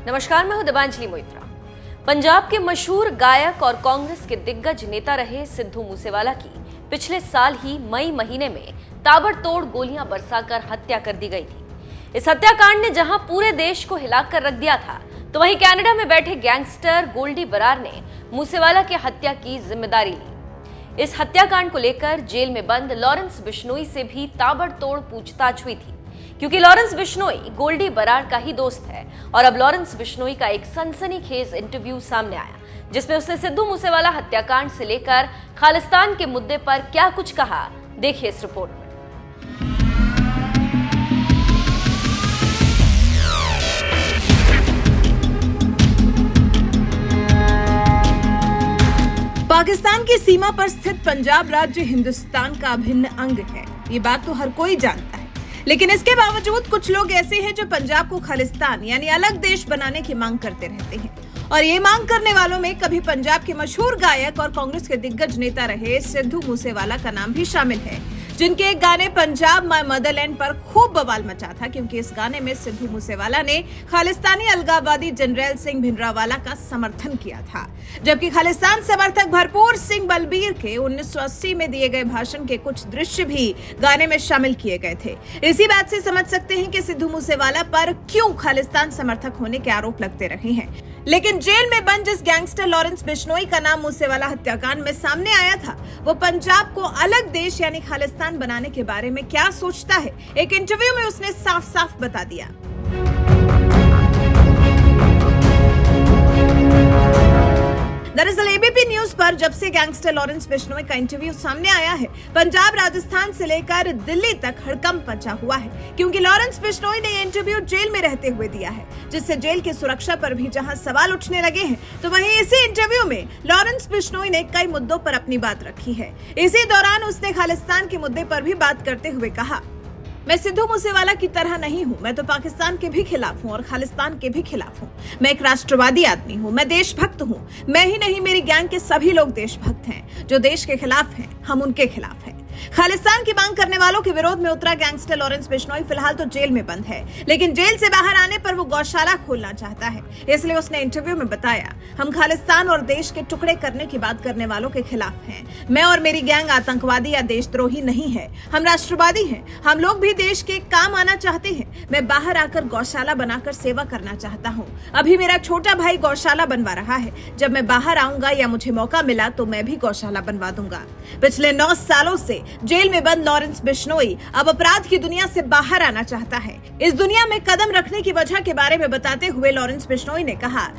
नमस्कार, मैं हूं दिवांजलि मोइत्रा। पंजाब के मशहूर गायक और कांग्रेस के दिग्गज नेता रहे सिद्धू मूसेवाला की पिछले साल ही मई महीने में ताबड़तोड़ गोलियां बरसाकर हत्या कर दी गई थी। इस हत्याकांड ने जहां पूरे देश को हिलाकर रख दिया था, तो वहीं कनाडा में बैठे गैंगस्टर गोल्डी बरार ने मूसेवाला की हत्या की जिम्मेदारी ली। इस हत्याकांड को लेकर जेल में बंद लॉरेंस बिश्नोई से भी ताबड़तोड़ पूछताछ हुई थी, क्योंकि लॉरेंस बिश्नोई गोल्डी बरार का ही दोस्त है। और अब लॉरेंस बिश्नोई का एक सनसनीखेज इंटरव्यू सामने आया, जिसमें उसने सिद्धू मूसेवाला हत्याकांड से लेकर खालिस्तान के मुद्दे पर क्या कुछ कहा। देखिए इस रिपोर्ट में। पाकिस्तान की सीमा पर स्थित पंजाब राज्य हिंदुस्तान का अभिन्न अंग है, ये बात तो हर कोई जानता है। लेकिन इसके बावजूद कुछ लोग ऐसे हैं जो पंजाब को खालिस्तान यानी अलग देश बनाने की मांग करते रहते हैं। और ये मांग करने वालों में कभी पंजाब के मशहूर गायक और कांग्रेस के दिग्गज नेता रहे सिद्धू मूसेवाला का नाम भी शामिल है, जिनके एक गाने पंजाब माय मदरलैंड पर खूब बवाल मचा था, क्योंकि इस गाने में सिद्धू मूसेवाला ने खालिस्तानी अलगाववादी जनरल सिंह भिंडरावाला का समर्थन किया था, जबकि खालिस्तान समर्थक भरपूर सिंह बलबीर के 1980 में दिए गए भाषण के कुछ दृश्य भी गाने में शामिल किए गए थे। इसी बात से समझ सकते हैं कि सिद्धू मूसेवाला पर क्यों खालिस्तान समर्थक होने के आरोप लगते रहे हैं। लेकिन जेल में बंद जिस गैंगस्टर लॉरेंस बिश्नोई का नाम मूसेवाला हत्याकांड में सामने आया था, वो पंजाब को अलग देश यानी खालिस्तान बनाने के बारे में क्या सोचता है, एक इंटरव्यू में उसने साफ साफ बता दिया। दरअसल एबीपी न्यूज पर जब से गैंगस्टर लॉरेंस बिश्नोई का इंटरव्यू सामने आया है, पंजाब राजस्थान से लेकर दिल्ली तक हड़कंप मचा हुआ है, क्योंकि लॉरेंस बिश्नोई ने ये इंटरव्यू जेल में रहते हुए दिया है, जिससे जेल की सुरक्षा पर भी जहां सवाल उठने लगे हैं, तो वहीं इसी इंटरव्यू में लॉरेंस बिश्नोई ने कई मुद्दों पर अपनी बात रखी है। इसी दौरान उसने खालिस्तान के मुद्दे पर भी बात करते हुए कहा, मैं सिद्धू मूसेवाला की तरह नहीं हूँ, मैं तो पाकिस्तान के भी खिलाफ हूँ और खालिस्तान के भी खिलाफ हूँ। मैं एक राष्ट्रवादी आदमी हूँ, मैं देशभक्त हूँ। मैं ही नहीं, मेरी गैंग के सभी लोग देशभक्त हैं। जो देश के खिलाफ हैं, हम उनके खिलाफ हैं। खालिस्तान की मांग करने वालों के विरोध में उतरा गैंगस्टर लॉरेंस बिश्नोई फिलहाल तो जेल में बंद है, लेकिन जेल से बाहर आने पर वो गौशाला खोलना चाहता है। इसलिए उसने इंटरव्यू में बताया, हम खालिस्तान और देश के टुकड़े करने की बात करने वालों के खिलाफ हैं। मैं और मेरी गैंग आतंकवादी या देशद्रोही नहीं है, हम राष्ट्रवादी हैं। हम लोग भी देश के काम आना चाहते हैं। मैं बाहर आकर गौशाला बनाकर सेवा करना चाहता हूँ। अभी मेरा छोटा भाई गौशाला बनवा रहा है। जब मैं बाहर आऊंगा या मुझे मौका मिला तो मैं भी गौशाला बनवा दूंगा। पिछले 9 सालों से जेल में बंद लॉरेंस बिश्नोई अब अपराध की दुनिया से बाहर आना चाहता है। इस दुनिया में कदम रखने की वजह के बारे में बताते हुए लॉरेंस बिश्नोई ने कहा,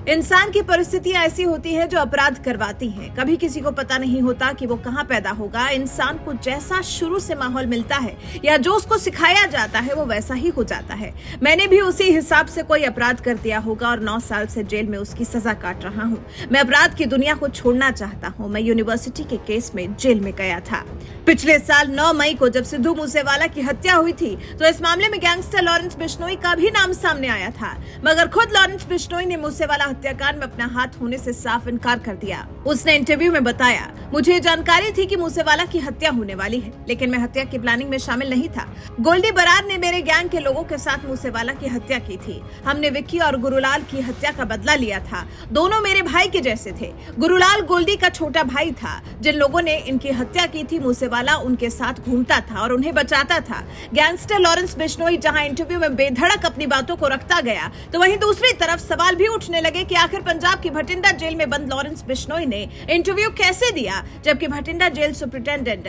इंसान की परिस्थितियां ऐसी होती हैं जो अपराध करवाती हैं। कभी किसी को पता नहीं होता कि वो कहां पैदा होगा। इंसान को जैसा शुरू से माहौल मिलता है या जो उसको सिखाया जाता है वो वैसा ही हो जाता है। मैंने भी उसी हिसाब से कोई अपराध कर दिया होगा और 9 साल से जेल में उसकी सजा काट रहा हूं। मैं अपराध की दुनिया को छोड़ना चाहता हूं। मैं यूनिवर्सिटी के केस में जेल में गया था। पिछले साल 9 मई को जब सिद्धू मूसेवाला की हत्या हुई थी, तो इस मामले में गैंगस्टर लॉरेंस बिश्नोई का भी नाम सामने आया था, मगर खुद लॉरेंस बिश्नोई ने मूसेवाला हत्याकांड में अपना हाथ होने से साफ इनकार कर दिया। उसने इंटरव्यू में बताया, मुझे जानकारी थी कि मूसेवाला की हत्या होने वाली है, लेकिन मैं हत्या की प्लानिंग में शामिल नहीं था। गोल्डी बरार ने मेरे गैंग के लोगों के साथ मूसेवाला की हत्या की थी। हमने विक्की और गुरुलाल की हत्या का बदला लिया था। दोनों मेरे भाई के जैसे थे। गुरुलाल गोल्डी का छोटा भाई था। जिन लोगों ने इनकी हत्या की थी, मूसेवाला उनके साथ घूमता था और उन्हें बचाता था। गैंगस्टर लॉरेंस बिश्नोई जहां इंटरव्यू में बेधड़क अपनी बातों को रखता गया, तो वहीं दूसरी तरफ सवाल भी उठने लगे कि आखिर पंजाब की भटिंडा जेल में बंद लॉरेंस बिश्नोई ने इंटरव्यू कैसे दिया, जबकि Bathinda jail superintendent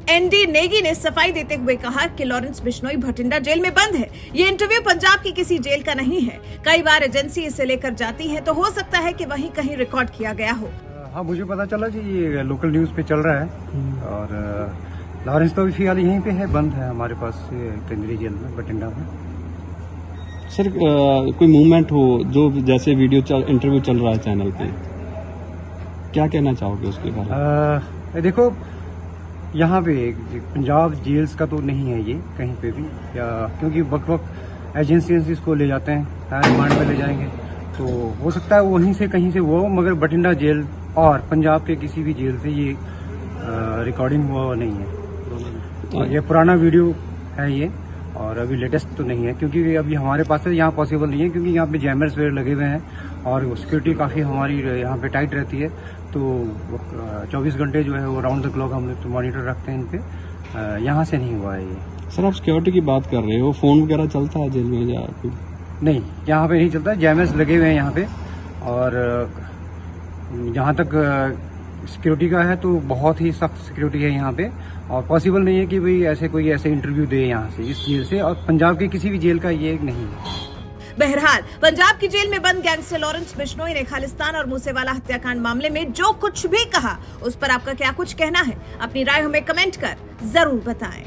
ND Negi ने सफाई देते हुए कहा कि लॉरेंस बिश्नोई भटिंडा जेल में बंद है। ये इंटरव्यू पंजाब की किसी जेल का नहीं है। कई बार एजेंसी इसे लेकर जाती है, तो हो सकता है कि वहीं कहीं रिकॉर्ड किया गया हो। हाँ, मुझे पता चला कि ये लोकल न्यूज पे चल रहा है और लॉरेंस तो फिलहाल यहीं पे है, बंद है हमारे पास केंद्रीय जेल में भटिंडा में। सर कोई मूवमेंट हो जो जैसे वीडियो इंटरव्यू चल रहा है चैनल पे, क्या कहना चाहोगे उसके बारे में? देखो, यहाँ पे पंजाब जेल्स का तो नहीं है ये कहीं पे भी, या क्योंकि वक्त वक्त एजेंसीज को ले जाते हैं, रिमांड पे ले जाएंगे, तो हो सकता है वहीं से कहीं से वो, मगर भटिंडा जेल और पंजाब के किसी भी जेल से ये रिकॉर्डिंग हुआ नहीं है। ये पुराना वीडियो है ये, और अभी लेटेस्ट तो नहीं है, क्योंकि अभी हमारे पास यहाँ पॉसिबल नहीं है, क्योंकि यहाँ पे जैमर्स वगैरह लगे हुए हैं और सिक्योरिटी काफ़ी हमारी यहाँ पे टाइट रहती है। तो 24 घंटे जो है वो राउंड द क्लॉक हम लोग मॉनिटर रखते हैं इन पे। यहाँ से नहीं हुआ है ये। सर आप सिक्योरिटी की बात कर रहे हो, फोन वगैरह चलता है जेल में या कुछ? नहीं, यहाँ पे नहीं चलता। जैमर्स लगे हुए हैं यहाँ पे, और जहाँ तक सिक्योरिटी का है तो बहुत ही सख्त सिक्योरिटी है यहाँ पे, और पॉसिबल नहीं है कि भाई ऐसे इंटरव्यू दे यहाँ से, इस जेल से। और पंजाब की किसी भी जेल का ये नहीं है। बहरहाल पंजाब की जेल में बंद गैंगस्टर लॉरेंस बिश्नोई ने खालिस्तान और मूसेवाला हत्याकांड मामले में जो कुछ भी कहा, उस पर आपका क्या कुछ कहना है? अपनी राय हमें कमेंट कर जरूर बताएं।